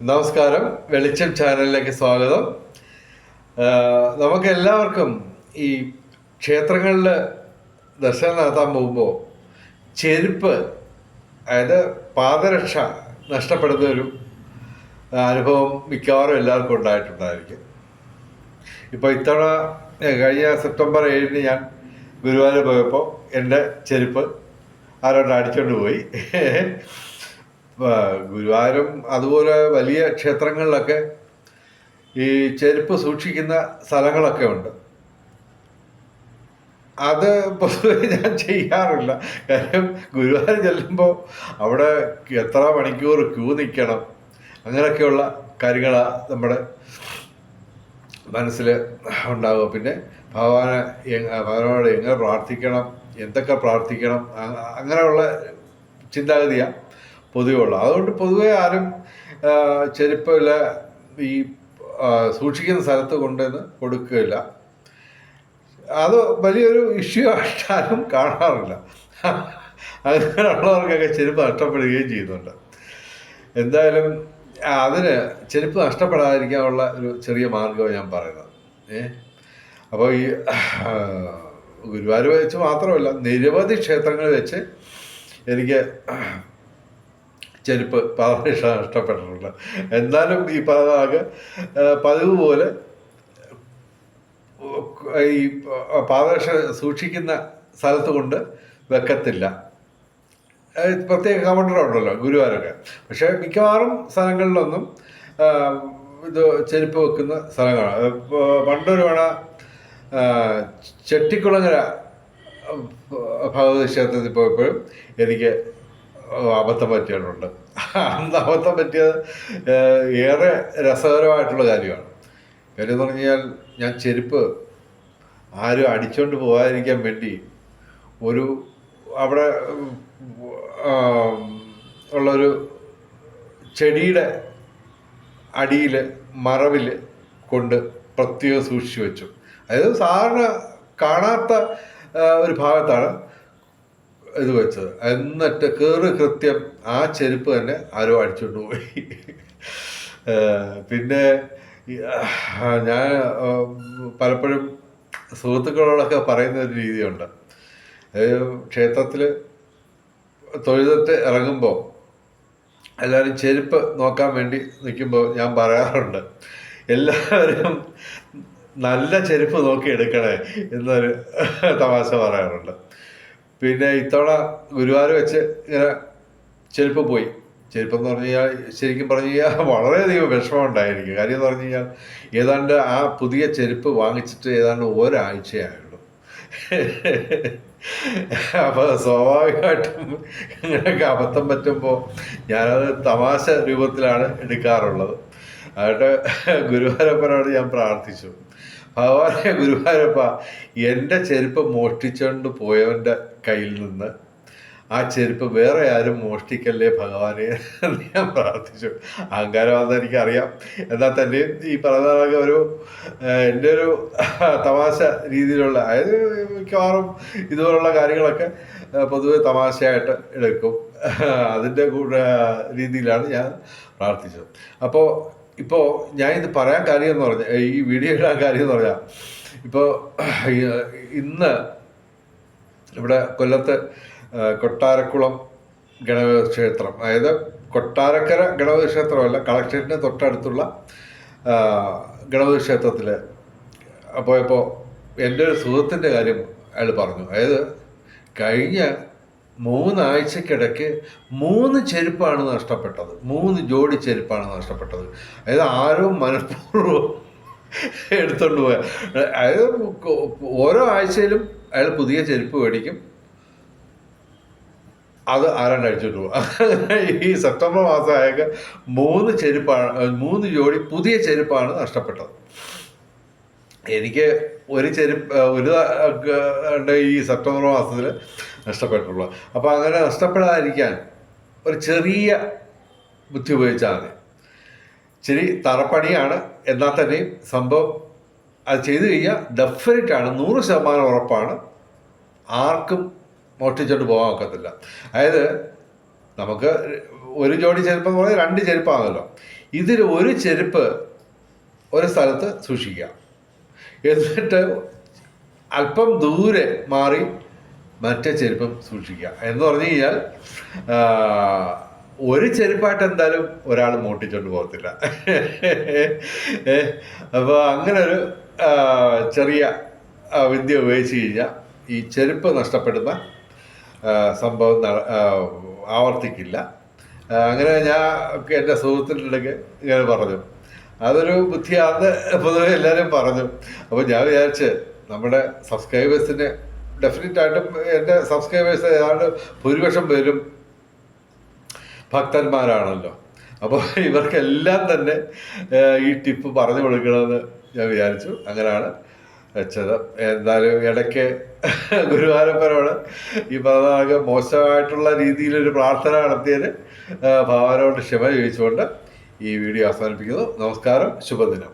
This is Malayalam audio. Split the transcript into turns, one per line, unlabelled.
നമസ്കാരം. വെളിച്ചം ചാനലിലേക്ക് സ്വാഗതം. നമുക്ക് എല്ലാവർക്കും ഈ ക്ഷേത്രങ്ങളിൽ ദർശനം നടത്താൻ പോകുമ്പോൾ ചെരുപ്പ്, അതായത് പാദരക്ഷ നഷ്ടപ്പെടുന്ന ഒരു അനുഭവം മിക്കവാറും എല്ലാവർക്കും ഉണ്ടായിട്ടുണ്ടായിരിക്കും. ഇപ്പോൾ ഇത്തവണ കഴിഞ്ഞ സെപ്റ്റംബർ 7 ഞാൻ ഗുരുവായൂർ പോയപ്പോൾ എൻ്റെ ചെരുപ്പ് ആരോട് അടിച്ചുകൊണ്ട് പോയി. ഗുരുവായൂരും അതുപോലെ വലിയ ക്ഷേത്രങ്ങളിലൊക്കെ ഈ ചെരുപ്പ് സൂക്ഷിക്കുന്ന സ്ഥലങ്ങളൊക്കെ ഉണ്ട്. അത് പൊതുവെ ഞാൻ ചെയ്യാറില്ല. കാര്യം ഗുരുവായൂർ ചെല്ലുമ്പോൾ അവിടെ എത്ര മണിക്കൂർ ക്യൂ നിൽക്കണം, അങ്ങനെയൊക്കെയുള്ള കാര്യങ്ങളാണ് നമ്മുടെ മനസ്സിൽ ഉണ്ടാവുക. പിന്നെ ഭഗവാനോട് എങ്ങനെ പ്രാർത്ഥിക്കണം, എന്തൊക്കെ പ്രാർത്ഥിക്കണം, അങ്ങനെയുള്ള ചിന്താഗതിയാണ് പൊതുവെ ഉള്ളത്. അതുകൊണ്ട് പൊതുവെ ആരും ചെരുപ്പിൽ ഈ സൂക്ഷിക്കുന്ന സ്ഥലത്ത് കൊണ്ടുവന്ന് കൊടുക്കുകയില്ല. അത് വലിയൊരു ഇഷ്യൂ ആയിട്ടാരും കാണാറില്ല. അങ്ങനെയുള്ളവർക്കൊക്കെ ചെരുപ്പ് നഷ്ടപ്പെടുകയും ചെയ്യുന്നുണ്ട്. എന്തായാലും അതിന് ചെരുപ്പ് നഷ്ടപ്പെടാതിരിക്കാനുള്ള ഒരു ചെറിയ മാർഗമാണ് ഞാൻ പറയുന്നത്. അപ്പോൾ ഈ ഗുരുവായൂർ വെച്ച് മാത്രമല്ല, നിരവധി ക്ഷേത്രങ്ങളിൽ വെച്ച് എനിക്ക് ചെരുപ്പ് പാദരക്ഷ നഷ്ടപ്പെട്ടിട്ടുണ്ട്. എന്നാലും ഈ പതിവ് പോലെ ഈ പാദരക്ഷ സൂക്ഷിക്കുന്ന സ്ഥലത്ത് കൊണ്ട് വെക്കത്തില്ല. പ്രത്യേക കൗണ്ടറുണ്ടല്ലോ ഗുരുവായൂരൊക്കെ. പക്ഷേ മിക്കവാറും സ്ഥലങ്ങളിലൊന്നും ഇത് ചെരുപ്പ് വെക്കുന്ന സ്ഥലങ്ങളാണ്. പണ്ടൊരു വേണ ചെട്ടിക്കുളങ്ങര ഭഗവതി ക്ഷേത്രത്തിൽ പോയപ്പോഴും എനിക്ക് അബദ്ധം പറ്റിയിട്ടുണ്ട്. അന്ന് അബദ്ധം പറ്റിയത് ഏറെ രസകരമായിട്ടുള്ള കാര്യമാണ്. കാര്യം എന്ന് പറഞ്ഞു കഴിഞ്ഞാൽ, ഞാൻ ചെരുപ്പ് ആരും അടിച്ചുകൊണ്ട് പോകാതിരിക്കാൻ വേണ്ടി ഒരു അവിടെ ഉള്ളൊരു ചെടിയുടെ അടിയിൽ മറവിൽ കൊണ്ട് പ്രത്യേകം സൂക്ഷിച്ചു വെച്ചു. അതായത് സാധാരണ കാണാത്ത ഒരു ഭാഗത്താണ് ഇത് വെച്ചത്. എന്നിട്ട് കൃത്യം ആ ചെരുപ്പ് തന്നെ ആരോ അടിച്ചുകൊണ്ട് പോയി. പിന്നെ ഞാൻ പലപ്പോഴും സുഹൃത്തുക്കളോടൊക്കെ പറയുന്ന ഒരു രീതിയുണ്ട്. ക്ഷേത്രത്തിൽ തൊഴുതിട്ട് ഇറങ്ങുമ്പോൾ എല്ലാവരും ചെരുപ്പ് നോക്കാൻ വേണ്ടി നിൽക്കുമ്പോൾ ഞാൻ പറയാറുണ്ട്, എല്ലാവരും നല്ല ചെരുപ്പ് നോക്കി എടുക്കണേ എന്നൊരു തമാശ പറയാറുണ്ട്. പിന്നെ ഇത്തവണ ഗുരുവായൂർ വെച്ച് ഇങ്ങനെ ചെരുപ്പ് പോയി. ചെരുപ്പെന്ന് പറഞ്ഞു കഴിഞ്ഞാൽ, ശരിക്കും പറഞ്ഞു കഴിഞ്ഞാൽ വളരെയധികം വിഷമം ഉണ്ടായിരിക്കും. കാര്യം എന്ന് പറഞ്ഞു കഴിഞ്ഞാൽ, ഏതാണ്ട് ആ പുതിയ ചെരുപ്പ് വാങ്ങിച്ചിട്ട് ഏതാണ്ട് ഒരാഴ്ചയായുള്ളൂ. അപ്പോൾ സ്വാഭാവികമായിട്ടും ഇങ്ങനെയൊക്കെ അബദ്ധം പറ്റുമ്പോൾ ഞാനത് തമാശ രൂപത്തിലാണ് എടുക്കാറുള്ളത്. അതുകൊണ്ട് ഗുരുവായൂരപ്പനോട് ഞാൻ പ്രാർത്ഥിച്ചു, ഭഗവാനെ ഗുരുവായൂരപ്പ, എൻ്റെ ചെരുപ്പ് മോഷ്ടിച്ചുകൊണ്ട് പോയവൻ്റെ കയ്യിൽ നിന്ന് ആ ചെരുപ്പ് വേറെ ആരും മോഷ്ടിക്കല്ലേ ഭഗവാനെ എന്ന് ഞാൻ പ്രാർത്ഥിച്ചു. അഹങ്കാരമാണെന്ന് എനിക്കറിയാം. എന്നാൽ തന്നെയും ഈ പറഞ്ഞ ഒരു എൻ്റെ ഒരു തമാശ രീതിയിലുള്ള, അതായത് മിക്കവാറും ഇതുപോലുള്ള കാര്യങ്ങളൊക്കെ പൊതുവെ തമാശയായിട്ട് എടുക്കും. അതിൻ്റെ കൂടെ രീതിയിലാണ് ഞാൻ പ്രാർത്ഥിച്ചത്. ഇപ്പോൾ ഞാൻ ഇത് പറയാൻ കാര്യം എന്ന് പറഞ്ഞാൽ, ഈ വീഡിയോ ഇടാൻ കാര്യം എന്ന് പറഞ്ഞാൽ, ഇപ്പോൾ ഇന്ന് ഇവിടെ കൊല്ലത്ത് കൊട്ടാരക്കുളം ഗണപതി ക്ഷേത്രം, അതായത് കൊട്ടാരക്കര ഗണപതി ക്ഷേത്രമല്ല, കളക്ടറേറ്റിന് തൊട്ടടുത്തുള്ള ഗണപതി ക്ഷേത്രത്തിൽ പോയപ്പോൾ എൻ്റെ ഒരു സുഹൃത്തിൻ്റെ കാര്യം അയാൾ പറഞ്ഞു. അതായത് കഴിഞ്ഞ 3 ആഴ്ചക്കിടയ്ക്ക് 3 ചെരുപ്പാണ് നഷ്ടപ്പെട്ടത്. 3 ജോഡി ചെരുപ്പാണ് നഷ്ടപ്പെട്ടത്. അതായത് ആരോ മനഃപൂർവ്വം എടുത്തോണ്ട് പോയ, അതായത് ഓരോ ആഴ്ചയിലും അയാൾ പുതിയ ചെരുപ്പ് മേടിക്കും, അത് ആരാണ്ട് അടിച്ചോണ്ട് പോകും. ഈ സെപ്റ്റംബർ മാസം ആയൊക്കെ 3 ജോഡി പുതിയ ചെരുപ്പാണ് നഷ്ടപ്പെട്ടത്. എനിക്ക് ഒരു ഈ സെപ്റ്റംബർ മാസത്തിൽ നഷ്ടപ്പെട്ടുള്ളൂ. അപ്പോൾ അങ്ങനെ നഷ്ടപ്പെടാതിരിക്കാൻ ഒരു ചെറിയ ബുദ്ധി ഉപയോഗിച്ചാൽ മതി. ശരി, തറപ്പണിയാണ്, എന്നാൽ തന്നെയും സംഭവം അത് ചെയ്തു കഴിഞ്ഞാൽ ഡെഫിനറ്റാണ്, 100% ഉറപ്പാണ്, ആർക്കും മോഷ്ടിച്ചോണ്ട് പോകാൻ ഒക്കത്തില്ല. അതായത് നമുക്ക് ഒരു ജോഡി ചെരുപ്പ് എന്ന് പറഞ്ഞാൽ 2 ചെരുപ്പാണല്ലോ. ഇതിൽ ഒരു ചെരുപ്പ് ഒരു സ്ഥലത്ത് സൂക്ഷിക്കുക, എന്നിട്ട് അല്പം ദൂരെ മാറി മറ്റേ ചെരുപ്പം സൂക്ഷിക്കുക. എന്ന് പറഞ്ഞു കഴിഞ്ഞാൽ ഒരു ചെരുപ്പായിട്ട് എന്തായാലും ഒരാൾ മോട്ടിച്ചോണ്ട് പോകത്തില്ല. അപ്പോൾ അങ്ങനെ ഒരു ചെറിയ വിദ്യ ഉപയോഗിച്ച് കഴിഞ്ഞാൽ ഈ ചെരുപ്പ് നഷ്ടപ്പെടുന്ന സംഭവം ആവർത്തിക്കില്ല. അങ്ങനെ ഞാൻ എൻ്റെ സുഹൃത്തിൻ്റെ ഇടയ്ക്ക് ഇങ്ങനെ പറഞ്ഞു. അതൊരു ബുദ്ധിയാണെന്ന് പൊതുവെ എല്ലാവരും പറഞ്ഞു. അപ്പോൾ ഞാൻ വിചാരിച്ച് നമ്മുടെ സബ്സ്ക്രൈബേഴ്സിന് ഡെഫിനറ്റായിട്ടും എൻ്റെ സബ്സ്ക്രൈബേഴ്സ് ഏതാണ്ട് ഭൂരിപക്ഷം പേരും ഭക്തന്മാരാണല്ലോ. അപ്പോൾ ഇവർക്കെല്ലാം തന്നെ ഈ ടിപ്പ് പറഞ്ഞു കൊടുക്കണമെന്ന് ഞാൻ വിചാരിച്ചു. അങ്ങനെയാണ് വെച്ചത്. എന്തായാലും ഇടയ്ക്ക് ഗുരുവായൂരപ്പനോട് ഈ പറഞ്ഞ മോശമായിട്ടുള്ള രീതിയിലൊരു പ്രാർത്ഥന നടത്തിയതിന് ഭഗവാനോട് ക്ഷമ ചോദിച്ചുകൊണ്ട് ഈ വീഡിയോ അവസാനിപ്പിക്കുന്നു. നമസ്കാരം, ശുഭദിനം.